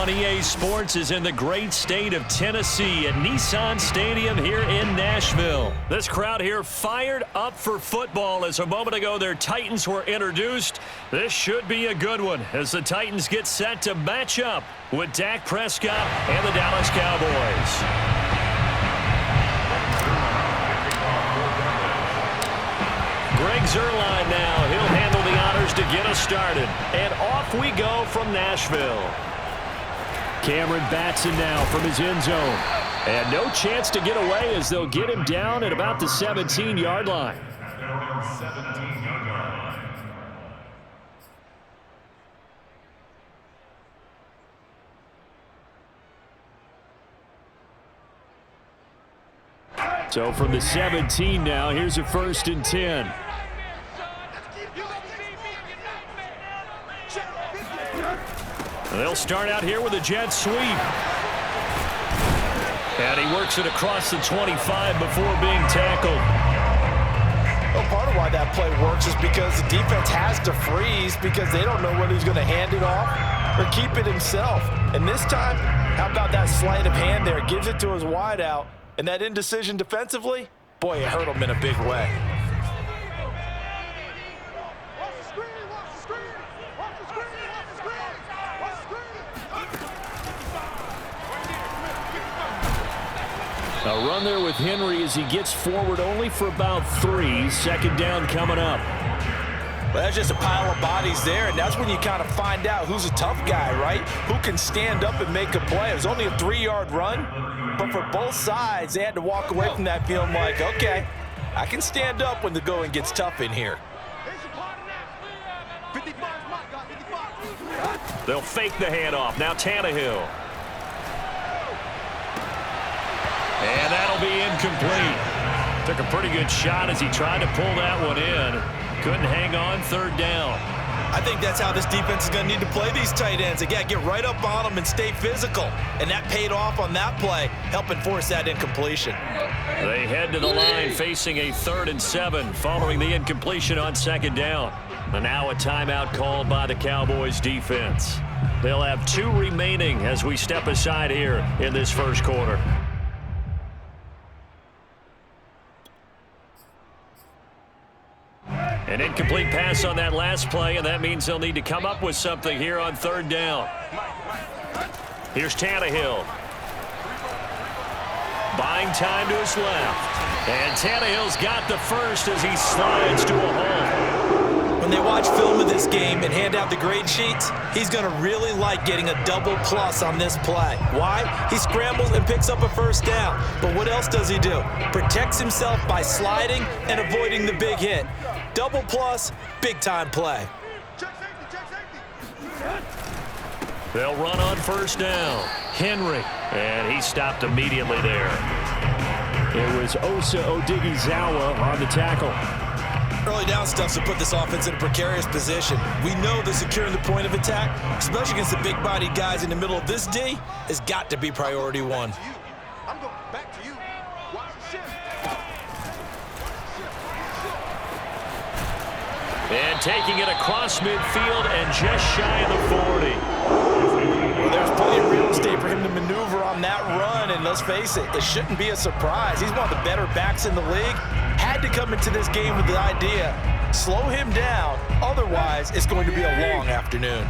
on EA Sports is in the great state of Tennessee at Nissan Stadium here in Nashville. This crowd here fired up for football as a moment ago their Titans were introduced. This should be a good one as the Titans get set to match up with Dak Prescott and the Dallas Cowboys. Greg Zuerlein now. He'll handle the honors to get us started. And off we go from Nashville. Cameron Batson now from his end zone. And no chance to get away as they'll get him down at about the 17-yard line. So from the 17 now, here's a 1st and 10. They'll start out here with a jet sweep. And he works it across the 25 before being tackled. Well, part of why that play works is because the defense has to freeze because they don't know whether he's going to hand it off or keep it himself. And this time, how about that sleight of hand there? Gives it to his wideout. And that indecision defensively, boy, it hurt him in a big way. A run there with Henry as he gets forward only for about 3. 2nd down coming up. Well, that's just a pile of bodies there, and that's when you kind of find out who's a tough guy, right? Who can stand up and make a play. It was only a 3-yard run, but for both sides, they had to walk away from that feeling like, okay, I can stand up when the going gets tough in here. They'll fake the handoff. Now Tannehill. And that'll be incomplete. Took a pretty good shot as he tried to pull that one in. Couldn't hang on. 3rd down. I think that's how this defense is going to need to play these tight ends. They got to get right up on them and stay physical. And that paid off on that play, helping force that incompletion. They head to the line facing a 3rd and 7 following the incompletion on 2nd down. And now a timeout called by the Cowboys defense. They'll have 2 remaining as we step aside here in this 1st quarter. An incomplete pass on that last play, and that means they'll need to come up with something here on 3rd down. Here's Tannehill. Buying time to his left. And Tannehill's got the first as he slides to a hole. When they watch film of this game and hand out the grade sheets, he's going to really like getting a double plus on this play. Why? He scrambles and picks up a 1st down. But what else does he do? Protects himself by sliding and avoiding the big hit. Double plus, big-time play. They'll run on 1st down. Henry. And he stopped immediately there. It was Osa Odighizuwa on the tackle. Early down stuff to put this offense in a precarious position. We know that securing the point of attack, especially against the big-bodied guys in the middle of this D, has got to be priority 1. I'm going back to you. Watch the shift. And taking it across midfield and just shy of the 40. Well, there's plenty of real estate for him to maneuver on that run, and let's face it, it shouldn't be a surprise. He's one of the better backs in the league. Had to come into this game with the idea, slow him down, otherwise it's going to be a long afternoon.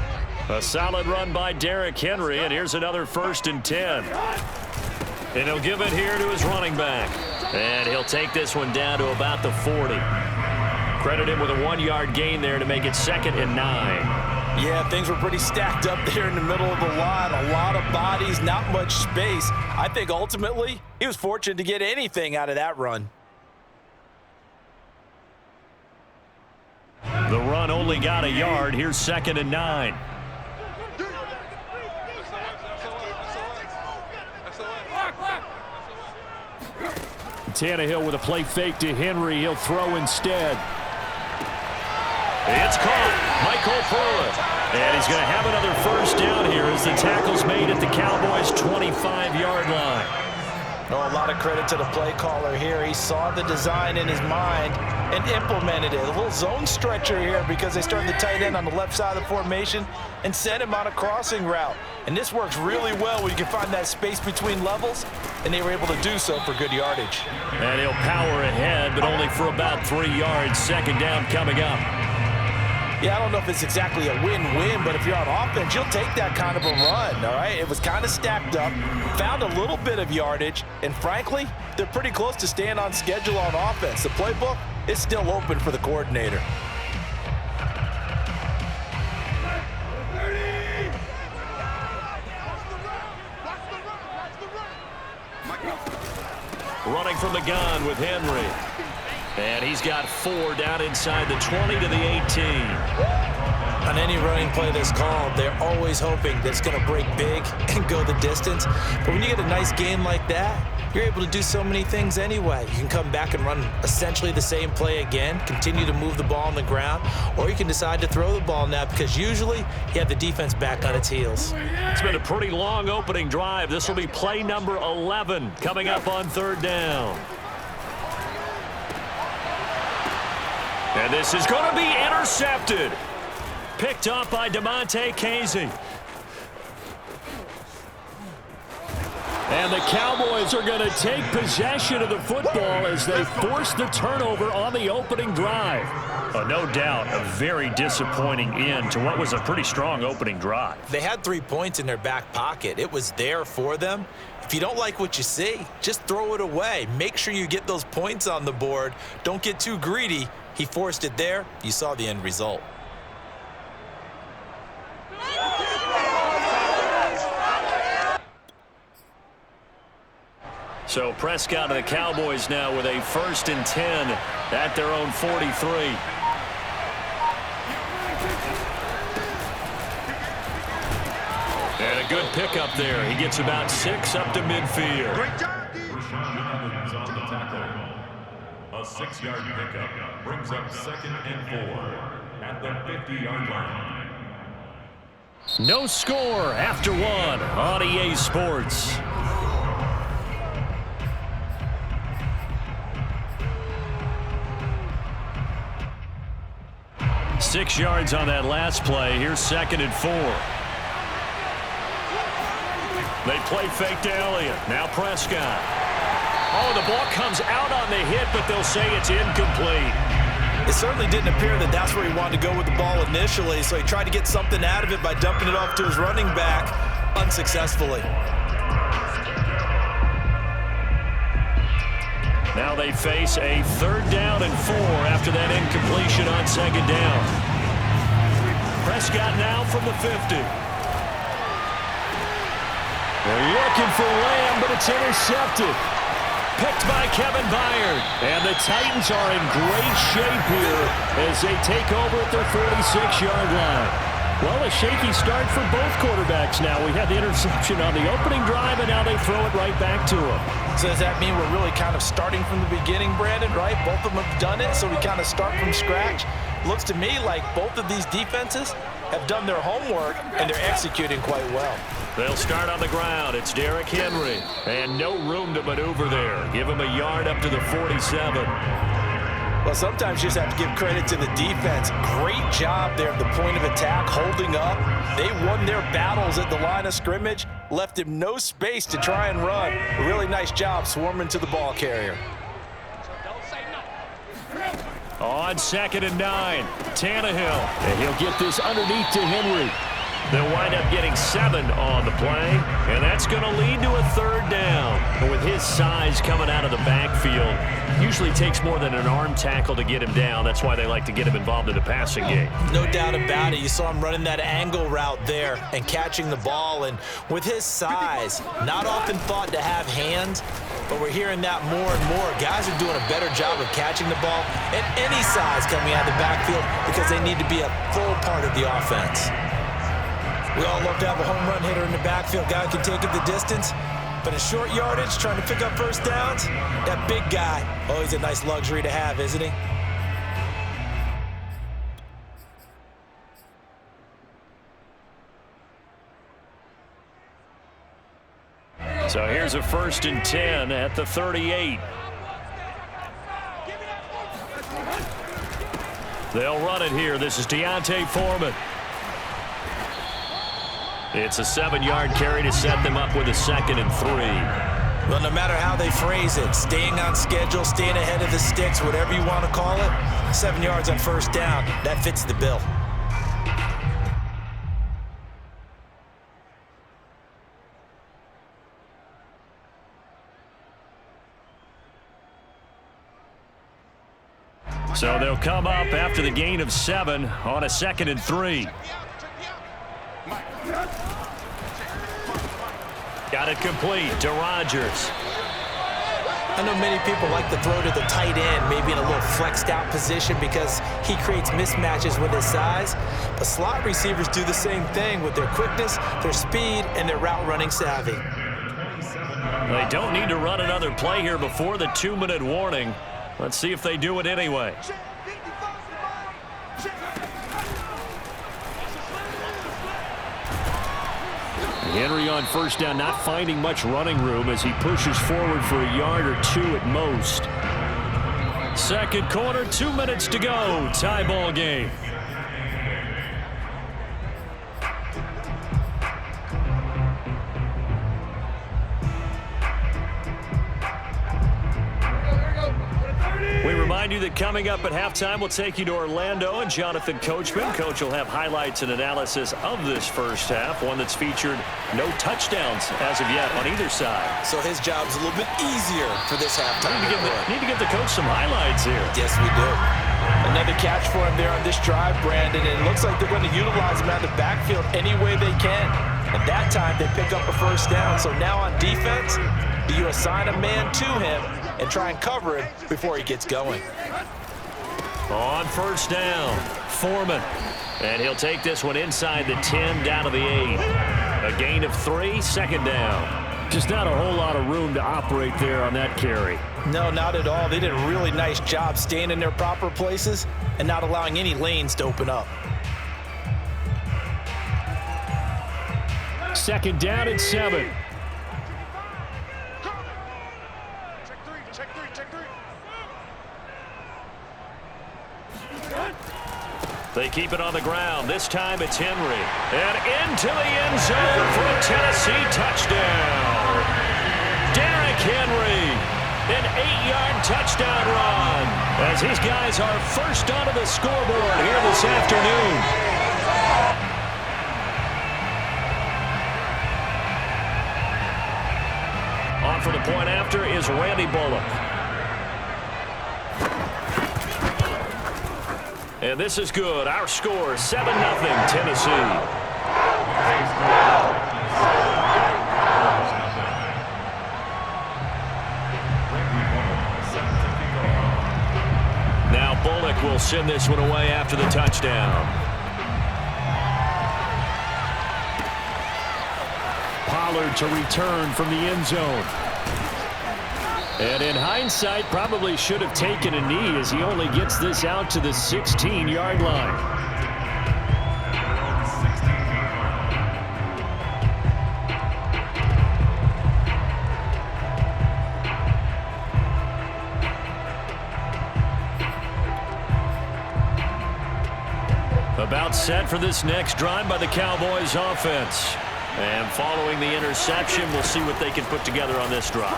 A solid run by Derrick Henry, and here's another 1st and 10. And he'll give it here to his running back. And he'll take this one down to about the 40. Credit him with a 1-yard gain there to make it 2nd and 9. Yeah, things were pretty stacked up there in the middle of the line. A lot of bodies, not much space. I think ultimately he was fortunate to get anything out of that run. The run only got a yard. Here's 2nd and 9. Tannehill with a play fake to Henry. He'll throw instead. It's caught. Michael Pruitt. And he's going to have another 1st down here as the tackle's made at the Cowboys' 25-yard line. No, a lot of credit to the play caller here. He saw the design in his mind and implemented it. A little zone stretcher here because they started the tight end on the left side of the formation and sent him on a crossing route. And this works really well when you can find that space between levels, and they were able to do so for good yardage. And he'll power ahead, but only for about 3 yards. Second down coming up. Yeah, I don't know if it's exactly a win-win, but if you're on offense, you'll take that kind of a run, all right? It was kind of stacked up, found a little bit of yardage, and frankly, they're pretty close to staying on schedule on offense. The playbook is still open for the coordinator. Running from the gun with Henry. And he's got 4 down inside the 20 to the 18. On any running play that's called, they're always hoping that it's going to break big and go the distance. But when you get a nice game like that, you're able to do so many things anyway. You can come back and run essentially the same play again, continue to move the ball on the ground, or you can decide to throw the ball now because usually you have the defense back on its heels. It's been a pretty long opening drive. This will be play number 11 coming up on 3rd down. And this is going to be intercepted. Picked up by DeMonte Casey. And the Cowboys are going to take possession of the football as they force the turnover on the opening drive. No doubt a very disappointing end to what was a pretty strong opening drive. They had 3 points in their back pocket. It was there for them. If you don't like what you see, just throw it away. Make sure you get those points on the board. Don't get too greedy. He forced it there. You saw the end result. So Prescott and the Cowboys now with a 1st and 10 at their own 43. And a good pickup there. He gets about 6 up to midfield. Great job. On the tackle. A 6-yard pickup brings up 2nd and 4 at the 50-yard line. No score after 1 on EA Sports. Six yards on that last play. Here's 2nd and 4. They play fake to Elliott. Now Prescott. Oh, the ball comes out on the hit, but they'll say it's incomplete. It certainly didn't appear that that's where he wanted to go with the ball initially, so he tried to get something out of it by dumping it off to his running back unsuccessfully. Now they face a 3rd down and 4 after that incompletion on 2nd down. Prescott now from the 50. They're looking for Lamb, but it's intercepted. Picked by Kevin Byard. And the Titans are in great shape here as they take over at their 46-yard line. Well, a shaky start for both quarterbacks now. We had the interception on the opening drive, and now they throw it right back to him. So does that mean we're really kind of starting from the beginning, Brandon, right? Both of them have done it, so we kind of start from scratch. Looks to me like both of these defenses have done their homework, and they're executing quite well. They'll start on the ground. It's Derrick Henry. And no room to maneuver there. Give him a yard up to the 47. Well, sometimes you just have to give credit to the defense. Great job there at the point of attack, holding up. They won their battles at the line of scrimmage, left him no space to try and run. A really nice job swarming to the ball carrier. On 2nd and 9, Tannehill. And he'll get this underneath to Henry. They'll wind up getting 7 on the play, and that's going to lead to a 3rd down. But with his size coming out of the backfield, usually takes more than an arm tackle to get him down. That's why they like to get him involved in the passing game. No doubt about it. You saw him running that angle route there and catching the ball. And with his size, not often thought to have hands, but we're hearing that more and more. Guys are doing a better job of catching the ball at any size coming out of the backfield because they need to be a full part of the offense. We all love to have a home run hitter in the backfield. Guy can take it the distance. But in short yardage, trying to pick up first downs, that big guy, always a nice luxury to have, isn't he? So here's Here's a 1st and 10 at the 38. They'll run it here. This is Deontay Foreman. It's a 7-yard carry to set them up with a 2nd and 3. Well, no matter how they phrase it, staying on schedule, staying ahead of the sticks, whatever you want to call it, 7 yards on 1st down, that fits the bill. So they'll come up after the gain of 7 on a 2nd and 3. Got it complete to Rodgers. I know many people like to throw to the tight end, maybe in a little flexed out position because he creates mismatches with his size. But slot receivers do the same thing with their quickness, their speed, and their route running savvy. They don't need to run another play here before the 2-minute warning. Let's see if they do it anyway. Henry on 1st down, not finding much running room as he pushes forward for a yard or 2 at most. 2nd quarter, 2 minutes to go. Tie ball game. We remind you that coming up at halftime, we'll take you to Orlando and Jonathan Coachman. Coach will have highlights and analysis of this first half, one that's featured no touchdowns as of yet on either side. So his job's a little bit easier for this halftime. Need to give the coach some highlights here. Yes, we do. Another catch for him there on this drive, Brandon, and it looks like they're going to utilize him out of the backfield any way they can. And that time, they pick up a 1st down. So now on defense, do you assign a man to him and try and cover him before he gets going? On 1st down, Foreman. And he'll take this one inside the 10 down to the 8. A gain of 3, 2nd down. Just not a whole lot of room to operate there on that carry. No, not at all. They did a really nice job staying in their proper places and not allowing any lanes to open up. 2nd down and 7. They keep it on the ground. This time it's Henry. And into the end zone for a Tennessee touchdown. Derrick Henry, an 8-yard touchdown run as his guys are first onto the scoreboard here this afternoon. On for the point after is Randy Bullock. And this is good. Our score, 7-0 Tennessee. Now Bullock will send this one away after the touchdown. Pollard to return from the end zone. And in hindsight, probably should have taken a knee as he only gets this out to the 16-yard line. About set for this next drive by the Cowboys offense. And following the interception, we'll see what they can put together on this drive.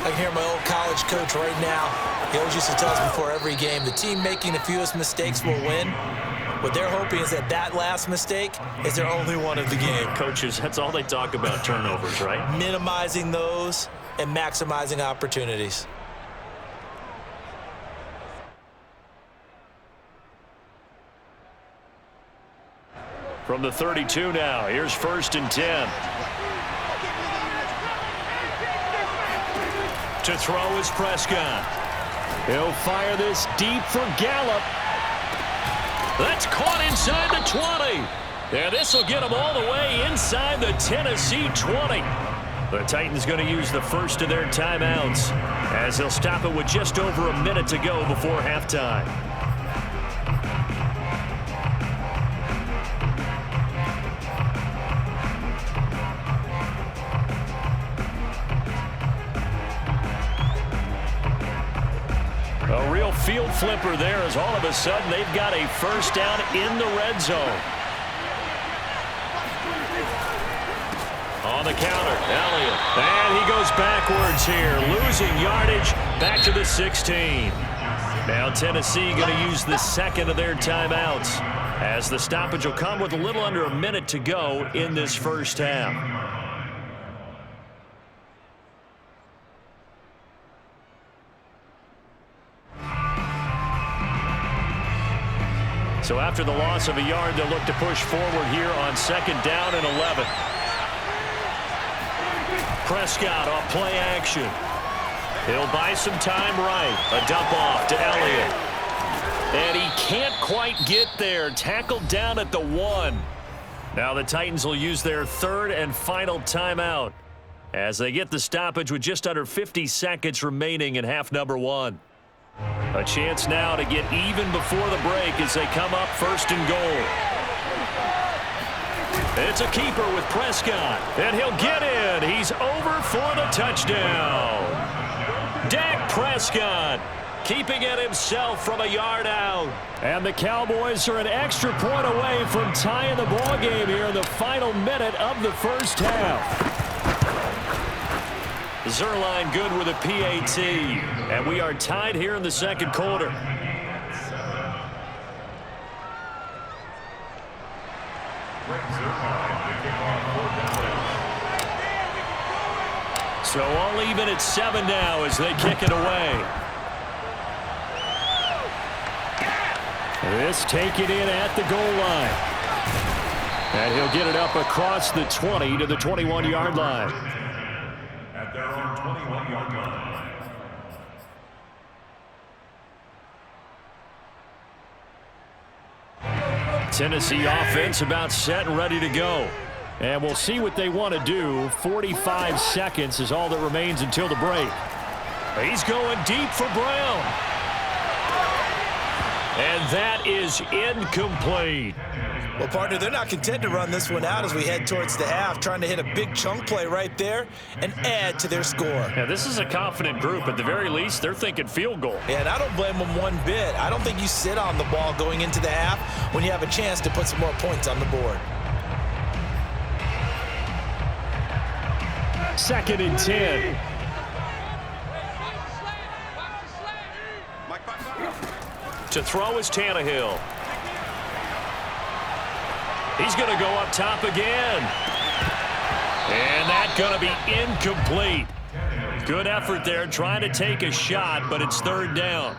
I can hear my old college coach right now. He always used to tell us before every game, the team making the fewest mistakes will win. What they're hoping is that that last mistake is their only one of the game. Coaches, that's all they talk about, turnovers, right? Minimizing those and maximizing opportunities. From the 32 now, here's 1st and 10. To throw is Prescott. He'll fire this deep for Gallup. That's caught inside the 20. And this will get him all the way inside the Tennessee 20. The Titans going to use the first of their timeouts as he'll stop it with just over a minute to go before halftime. little field flipper there as all of a sudden they've got a first down in the red zone. On the counter, Elliott. And he goes backwards here, losing yardage back to the 16. Now Tennessee going to use the second of their timeouts, as the stoppage will come with a little under a minute to go in this first half. So after the loss of a yard, they'll look to push forward here on second down and 11. Prescott off play action. He'll buy some time right. A dump off to Elliott. And he can't quite get there. Tackled down at the 1. Now the Titans will use their third and final timeout as they get the stoppage with just under 50 seconds remaining in half number 1. A chance now to get even before the break as they come up first and goal. It's a keeper with Prescott, and he'll get in. He's over for the touchdown. Dak Prescott keeping it himself from a yard out. And the Cowboys are an extra point away from tying the ball game here in the final minute of the first half. Zerline good with a PAT, and we are tied here in the second quarter. So all even at 7 now as they kick it away. This taken in at the goal line. And he'll get it up across the 20 to the 21-yard line. At their own 21-yard line. Tennessee offense about set and ready to go. And we'll see what they want to do. 45 seconds is all that remains until the break. He's going deep for Brown. And that is incomplete. Well, partner, they're not content to run this one out as we head towards the half, trying to hit a big chunk play right there and add to their score. Yeah, this is a confident group. At the very least, they're thinking field goal. Yeah, and I don't blame them one bit. I don't think you sit on the ball going into the half when you have a chance to put some more points on the board. Second and 10. To throw is Tannehill. He's going to go up top again. And that's going to be incomplete. Good effort there trying to take a shot, but it's third down.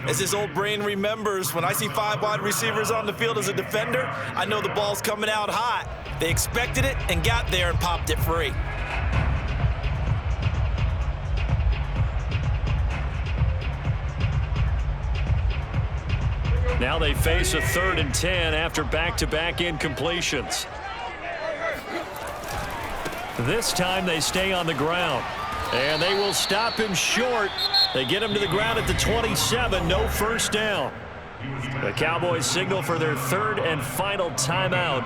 As his old brain remembers, when I see 5 wide receivers on the field as a defender, I know the ball's coming out hot. They expected it and got there and popped it free. Now they face a 3rd and 10 after back-to-back incompletions. This time they stay on the ground. And they will stop him short. They get him to the ground at the 27. No first down. The Cowboys signal for their 3rd and final timeout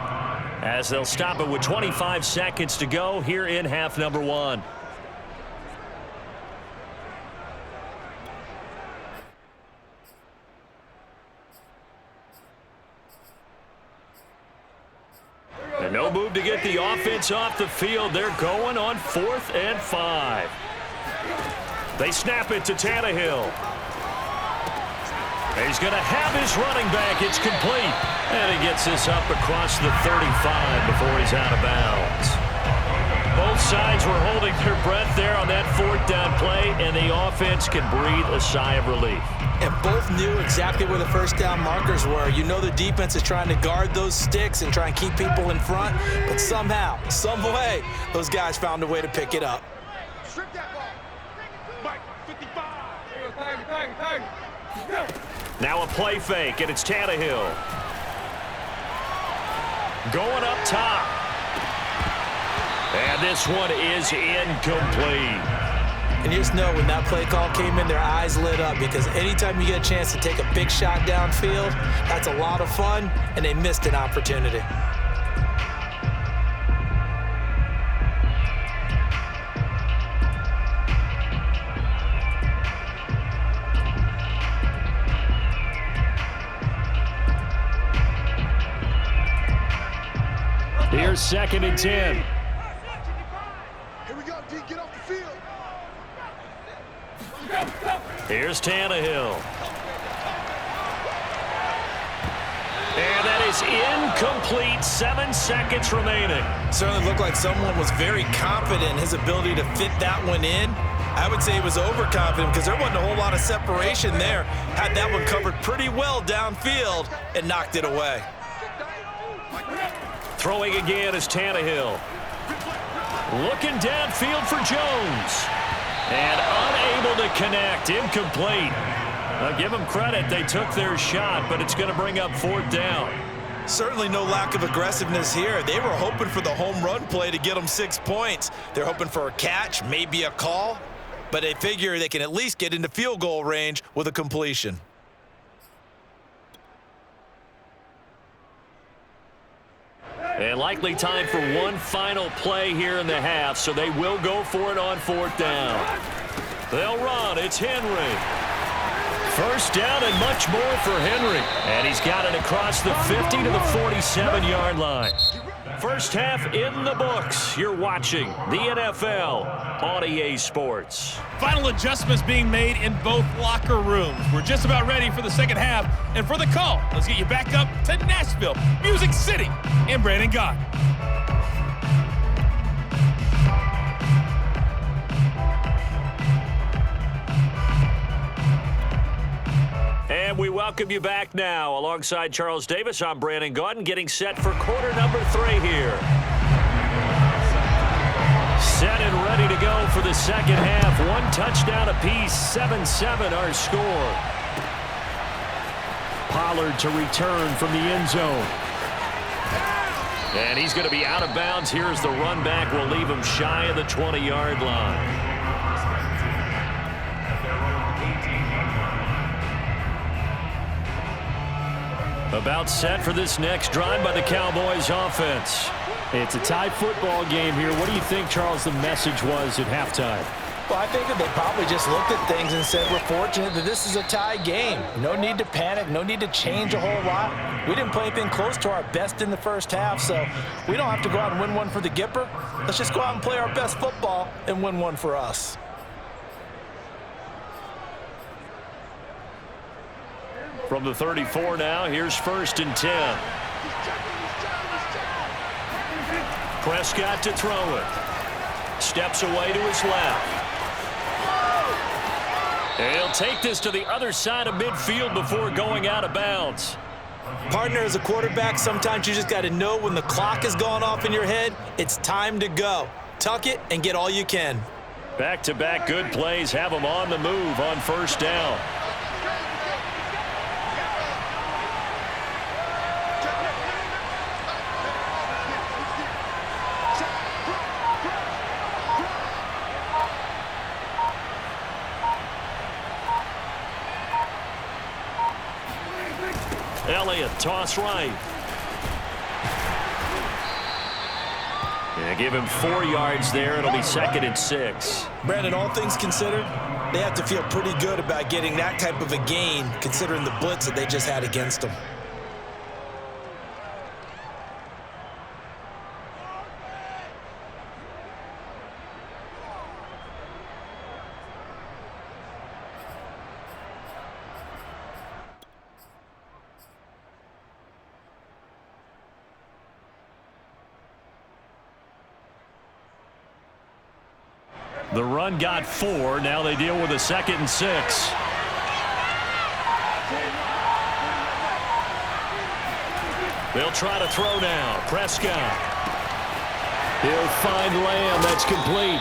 as they'll stop it with 25 seconds to go here in half number 1. And no move to get the offense off the field. They're going on 4th and 5. They snap it to Tannehill. He's going to have his running back. It's complete. And he gets this up across the 35 before he's out of bounds. Both sides were holding their breath there on that 4th down play, and the offense can breathe a sigh of relief. And both knew exactly where the first down markers were. You know the defense is trying to guard those sticks and try and keep people in front, but somehow, some way, those guys found a way to pick it up. Strip that ball. Mike, 55. Now a play fake, and it's Tannehill. Going up top. And this one is incomplete. And you just know when that play call came in, their eyes lit up, because anytime you get a chance to take a big shot downfield, that's a lot of fun, and they missed an opportunity. Here's 2nd and 10. Here we go, D. Get off the field. Here's Tannehill. And that is incomplete. 7 seconds remaining. Certainly looked like someone was very confident in his ability to fit that one in. I would say he was overconfident because there wasn't a whole lot of separation there. Had that one covered pretty well downfield and knocked it away. Throwing again is Tannehill. Looking downfield for Jones. And unable to connect. Incomplete. I'll give them credit. They took their shot, but it's going to bring up 4th down. Certainly no lack of aggressiveness here. They were hoping for the home run play to get them 6 points. They're hoping for a catch, maybe a call, but they figure they can at least get into field goal range with a completion. And likely time for one final play here in the half, so they will go for it on 4th down. They'll run. It's Henry. 1st down and much more for Henry. And he's got it across the 50 to the 47-yard line. First half in the books. You're watching the NFL on EA Sports. Final adjustments being made in both locker rooms. We're just about ready for the second half. And for the call, let's get you back up to Nashville, Music City, and Brandon Gott. And we welcome you back now. Alongside Charles Davis, I'm Brandon Gott, getting set for quarter number 3 here. Set and ready to go for the second half. 1 touchdown apiece, 7-7 our score. Pollard to return from the end zone. And he's going to be out of bounds. Here's the run back. We'll leave him shy of the 20-yard line. About set for this next drive by the Cowboys offense. It's a tie football game here. What do you think, Charles, the message was at halftime? Well, I think that they probably just looked at things and said, we're fortunate that this is a tie game. No need to panic, no need to change a whole lot. We didn't play anything close to our best in the first half, so we don't have to go out and win one for the Gipper. Let's just go out and play our best football and win one for us. From the 34 now, here's 1st and 10. Prescott to throw it. Steps away to his left. He'll take this to the other side of midfield before going out of bounds. Partner, as a quarterback, sometimes you just got to know when the clock has gone off in your head, it's time to go. Tuck it and get all you can. Back-to-back good plays have him on the move on 1st down. Elliott, toss right. Yeah, give him 4 yards there. It'll be 2nd and 6. Brandon, all things considered, they have to feel pretty good about getting that type of a gain, considering the blitz that they just had against them. The run got 4. Now they deal with a 2nd and 6. They'll try to throw now. Prescott. He'll find Lamb. That's complete.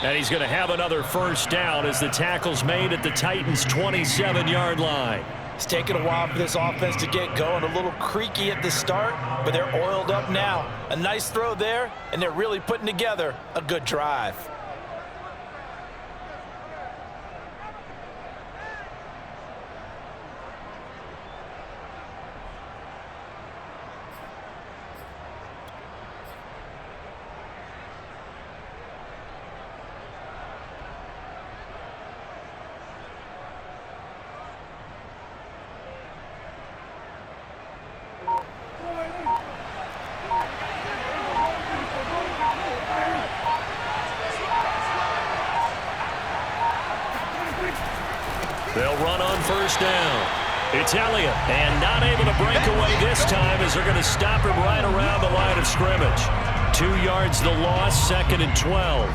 And he's going to have another 1st down as the tackle's made at the Titans' 27-yard line. It's taken a while for this offense to get going. A little creaky at the start, but they're oiled up now. A nice throw there, and they're really putting together a good drive. They'll run on first down. It's Elliott, and not able to break away this time as they're going to stop him right around the line of scrimmage. 2 yards the loss, 2nd and 12.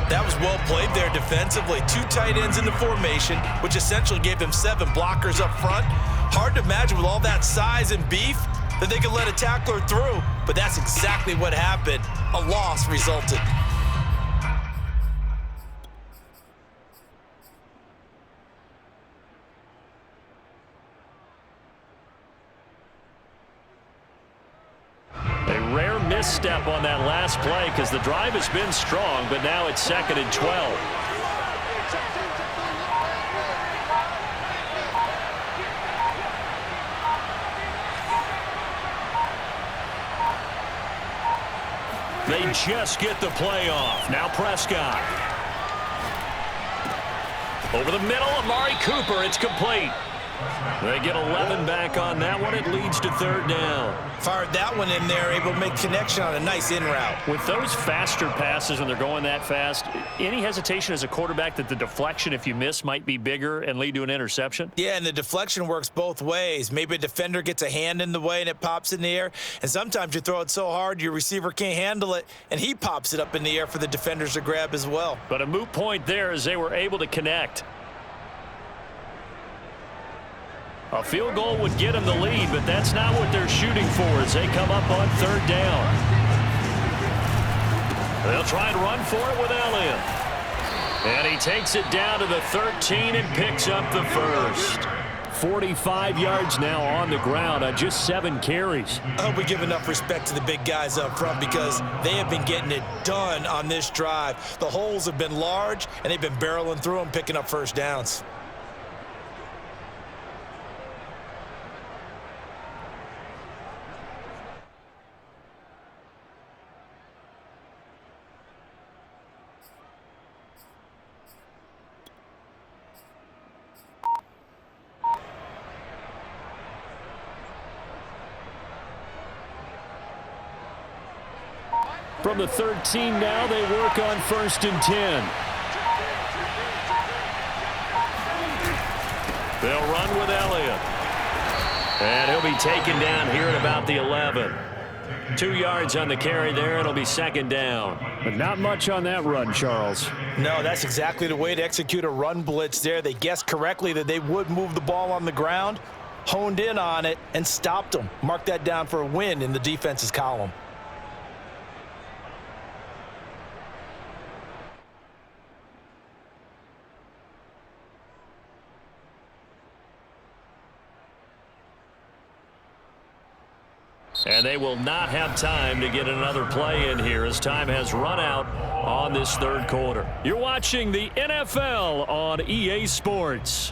That was well played there defensively. 2 tight ends in the formation, which essentially gave them 7 blockers up front. Hard to imagine with all that size and beef that they could let a tackler through, but that's exactly what happened. A loss resulted. Misstep on that last play because the drive has been strong, but now it's 2nd and 12. They just get the play off. Now Prescott. Over the middle, Amari Cooper. It's complete. They get 11 back on that one. It leads to 3rd down. Fired that one in there, able to make connection on a nice in route. With those faster passes when they're going that fast, any hesitation as a quarterback that the deflection, if you miss, might be bigger and lead to an interception? Yeah, and the deflection works both ways. Maybe a defender gets a hand in the way and it pops in the air, and sometimes you throw it so hard your receiver can't handle it, and he pops it up in the air for the defenders to grab as well. But a moot point there as they were able to connect. A field goal would get them the lead, but that's not what they're shooting for as they come up on 3rd down. They'll try and run for it with Elliott. And he takes it down to the 13 and picks up the first. 45 yards now on the ground on just 7 carries. I hope we give enough respect to the big guys up front because they have been getting it done on this drive. The holes have been large, and they've been barreling through them, picking up first downs. From the 13 now, they work on 1st and 10. They'll run with Elliott. And he'll be taken down here at about the 11. 2 yards on the carry there. It'll be 2nd down. But not much on that run, Charles. No, that's exactly the way to execute a run blitz there. They guessed correctly that they would move the ball on the ground, honed in on it, and stopped them. Mark that down for a win in the defense's column. And they will not have time to get another play in here as time has run out on this 3rd quarter. You're watching the NFL on EA Sports.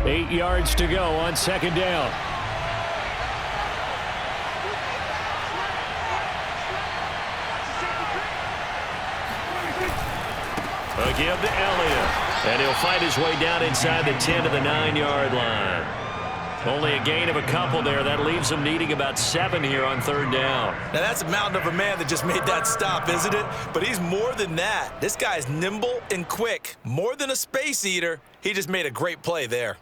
Eight yards to go on 2nd down. A give to Elliott, and he'll fight his way down inside the 10 to the 9-yard line. Only a gain of a couple there. That leaves them needing about 7 here on 3rd down. Now, that's a mountain of a man that just made that stop, isn't it? But he's more than that. This guy's nimble and quick. More than a space eater. He just made a great play there.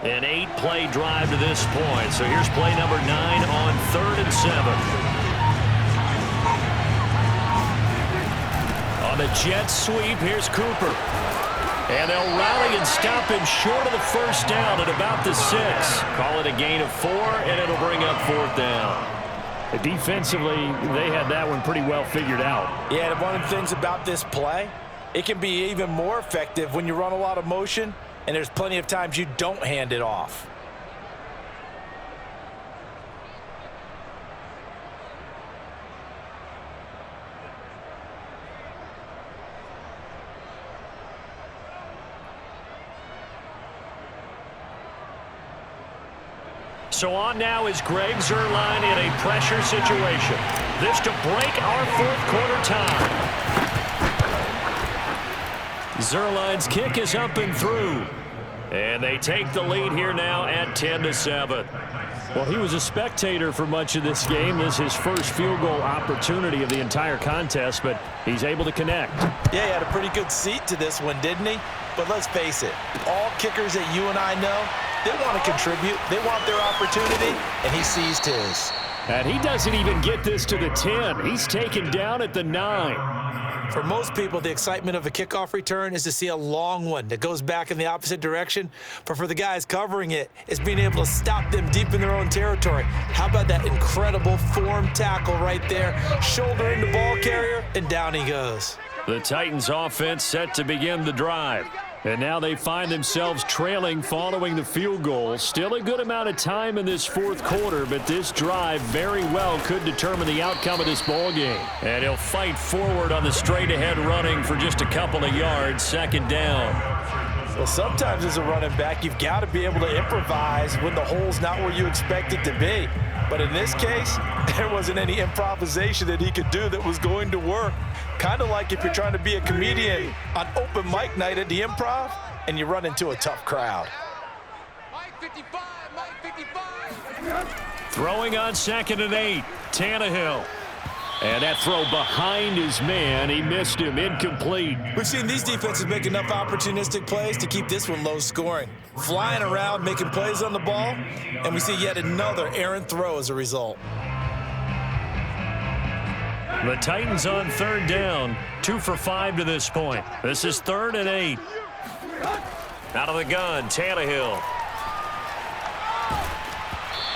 An 8-play drive to this point. So here's play number 9 on 3rd and 7. On the jet sweep, here's Cooper. And they'll rally and stop him short of the 1st down at about the 6. Call it a gain of 4, and it'll bring up 4th down. Defensively, they had that one pretty well figured out. Yeah, and one of the things about this play, it can be even more effective when you run a lot of motion, and there's plenty of times you don't hand it off. So on now is Greg Zuerlein in a pressure situation. This to break our fourth quarter tie. Zuerlein's kick is up and through. And they take the lead here now at 10-7. Well, he was a spectator for much of this game. This is his first field goal opportunity of the entire contest, but he's able to connect. Yeah, he had a pretty good seat to this one, didn't he? But let's face it, all kickers that you and I know, they want to contribute. They want their opportunity, and he seized his. And he doesn't even get this to the 10. He's taken down at the 9. For most people, the excitement of a kickoff return is to see a long one that goes back in the opposite direction. But for the guys covering it, it's being able to stop them deep in their own territory. How about that incredible form tackle right there? Shoulder into ball carrier, and down he goes. The Titans offense set to begin the drive. And now they find themselves trailing following the field goal. Still a good amount of time in this fourth quarter, but this drive very well could determine the outcome of this ball game. And he'll fight forward on the straight-ahead running for just a couple of yards, second down. Well, sometimes as a running back, you've got to be able to improvise when the hole's not where you expect it to be. But in this case, there wasn't any improvisation that he could do that was going to work. Kind of like if you're trying to be a comedian on open mic night at the Improv and you run into a tough crowd. Mike 55, Mike 55. Throwing on 2nd and 8, Tannehill. And that throw behind his man, he missed him, incomplete. We've seen these defenses make enough opportunistic plays to keep this one low scoring. Flying around, making plays on the ball, and we see yet another errant throw as a result. The Titans on 3rd down, 2 for 5 to this point. This is 3rd and 8. Out of the gun, Tannehill.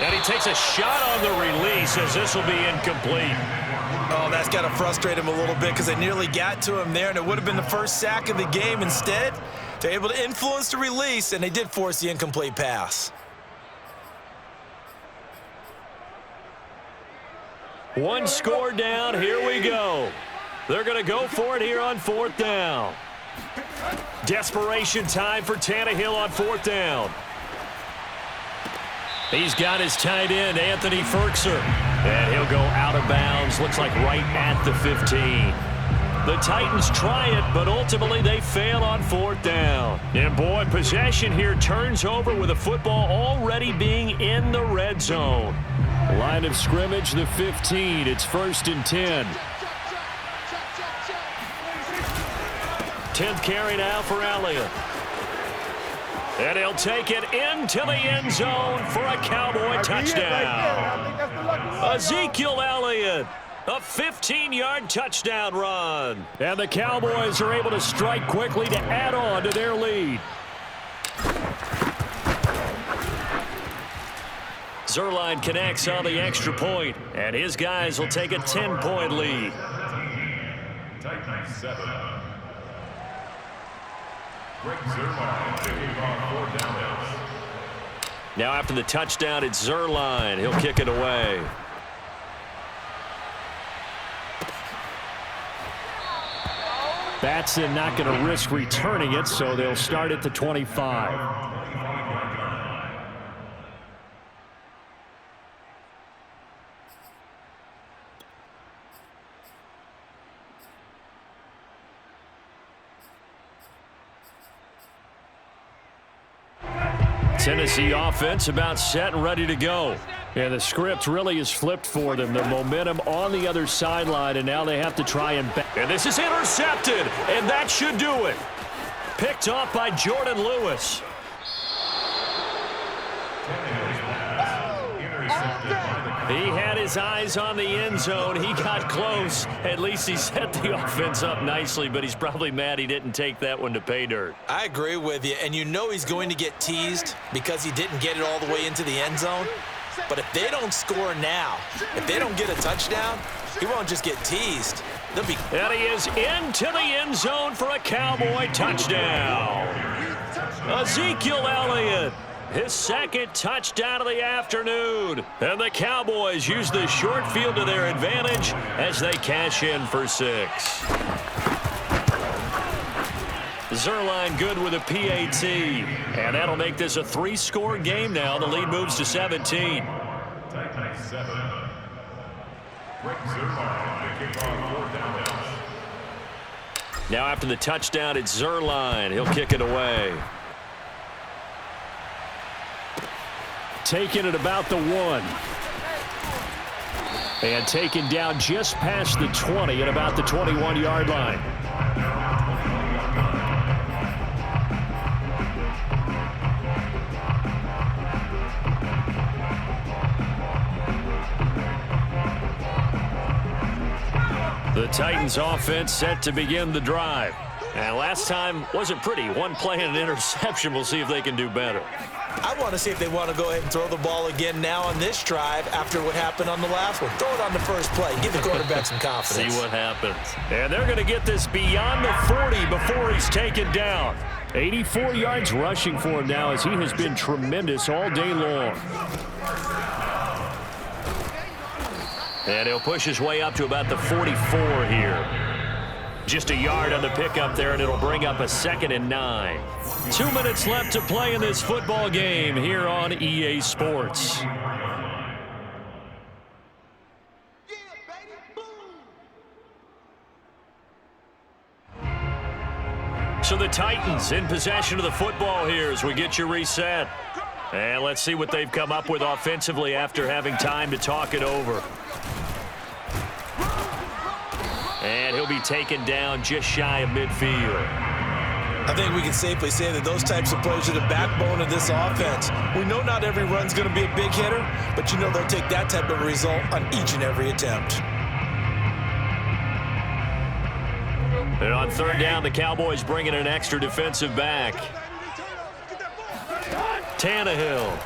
And he takes a shot on the release as this will be incomplete. Oh, that's got to frustrate him a little bit because they nearly got to him there, and it would have been the first sack of the game. Instead, they're able to influence the release, and they did force the incomplete pass. One score down, here we go. They're going to go for it here on 4th down. Desperation time for Tannehill on 4th down. He's got his tight end, Anthony Ferkser. And he'll go out of bounds, looks like right at the 15. The Titans try it, but ultimately they fail on 4th down. And boy, possession here turns over with the football already being in the red zone. Line of scrimmage, the 15. It's 1st and 10. 10th carry now for Elliott. And he'll take it into the end zone for a Cowboy touchdown. Ezekiel Elliott, a 15-yard touchdown run. And the Cowboys are able to strike quickly to add on to their lead. Zuerlein connects on the extra point, and his guys will take a 10-point lead. Titans 7. Greg Zuerlein, 4 downs. Now after the touchdown, it's Zuerlein. He'll kick it away. Batson not going to risk returning it, so they'll start at the 25. Tennessee offense about set and ready to go. And the script really is flipped for them. The momentum on the other sideline, and now they have to try and... And this is intercepted, and that should do it. Picked off by Jordan Lewis. He had his eyes on the end zone. He got close. At least he set the offense up nicely, but he's probably mad he didn't take that one to pay dirt. I agree with you, and you know he's going to get teased because he didn't get it all the way into the end zone. But if they don't score now, if they don't get a touchdown, he won't just get teased. They'll be... And he is into the end zone for a Cowboy touchdown. Ezekiel Elliott, his second touchdown of the afternoon. And the Cowboys use the short field to their advantage as they cash in for 6. Zerline good with a PAT. And that'll make this a 3-score game now. The lead moves to 17. Titans 7. Rick Zerline, the kickoff, 4th down. Now after the touchdown, it's Zerline. He'll kick it away. Taking it about the 1. And taken down just past the 20 at about the 21-yard line. The Titans offense set to begin the drive. And last time wasn't pretty. One play and an interception. We'll see if they can do better. I want to see if they want to go ahead and throw the ball again now on this drive after what happened on the last one. Throw it on the first play. Give the quarterback some confidence. See what happens. And they're going to get this beyond the 40 before he's taken down. 84 yards rushing for him now as he has been tremendous all day long. And he'll push his way up to about the 44 here. Just a yard on the pickup there, and it'll bring up a 2nd and 9. 2 minutes left to play in this football game here on EA Sports. So the Titans in possession of the football here as we get you reset. And let's see what they've come up with offensively after having time to talk it over. And he'll be taken down just shy of midfield. I think we can safely say that those types of plays are the backbone of this offense. We know not every run's going to be a big hitter, but you know they'll take that type of result on each and every attempt. And on 3rd down, the Cowboys bring in an extra defensive back. Tannehill.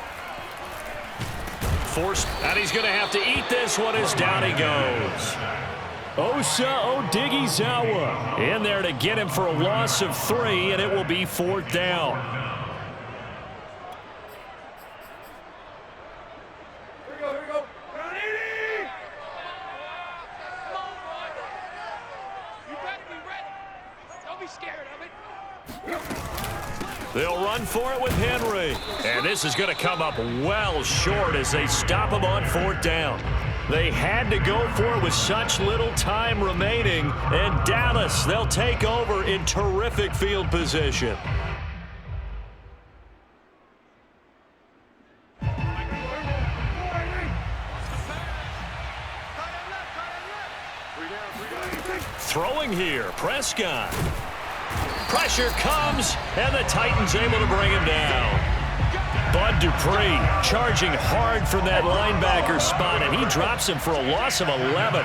Forced, and he's going to have to eat this one as down he goes. Osa Odighizuwa in there to get him for a loss of 3, and it will be 4th down. Here we go. You better be ready. Don't be scared of it. They'll run for it with Henry. And this is going to come up well short as they stop him on 4th down. They had to go for it with such little time remaining. And Dallas, they'll take over in terrific field position. Throwing here, Prescott. Pressure comes, and the Titans able to bring him down. Bud Dupree charging hard from that linebacker spot, and he drops him for a loss of 11.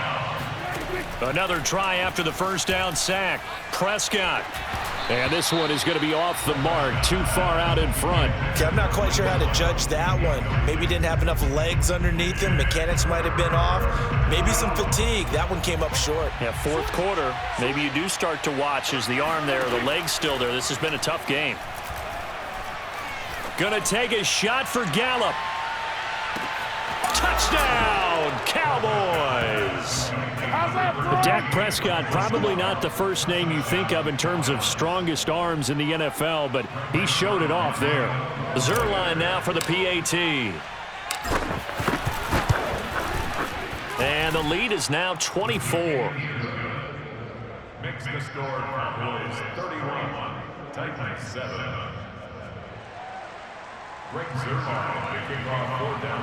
Another try after the 1st down sack. Prescott. And this one is going to be off the mark, too far out in front. Okay, I'm not quite sure how to judge that one. Maybe didn't have enough legs underneath him. Mechanics might have been off. Maybe some fatigue. That one came up short. Yeah, 4th quarter. Maybe you do start to watch as the arm there, the leg's still there. This has been a tough game. Gonna take a shot for Gallup. Touchdown, Cowboys! Dak Prescott, probably not the first name you think of in terms of strongest arms in the NFL, but he showed it off there. Zerline now for the PAT. And the lead is now 24. Makes the score, Cowboys 31, Titans 7. Rick Zerline, the kickoff, 4th down.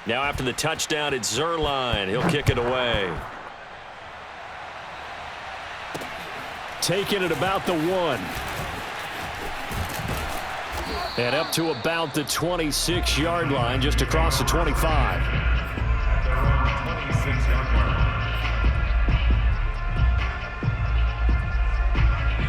Now after the touchdown, it's Zerline. He'll kick it away. Taking it about the 1. And up to about the 26-yard line, just across the 25.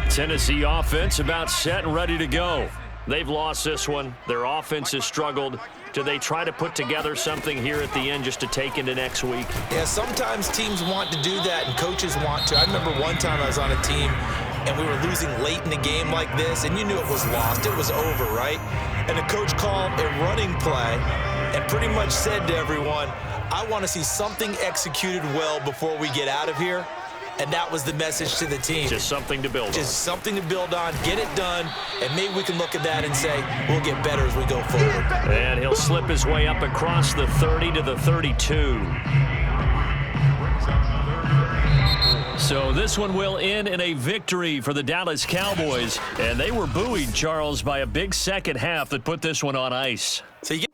Tennessee offense about set and ready to go. They've lost this one. Their offense has struggled. Do they try to put together something here at the end just to take into next week? Yeah, sometimes teams want to do that and coaches want to. I remember one time I was on a team and we were losing late in the game like this, and you knew it was lost. It was over, right? And the coach called a running play and pretty much said to everyone, I want to see something executed well before we get out of here. and that was the message to the team. Just something to build on. Just something to build on, get it done, and maybe we can look at that and say, we'll get better as we go forward. And he'll slip his way up across the 30 to the 32. So this one will end in a victory for the Dallas Cowboys. And they were buoyed, Charles, by a big second half that put this one on ice. So you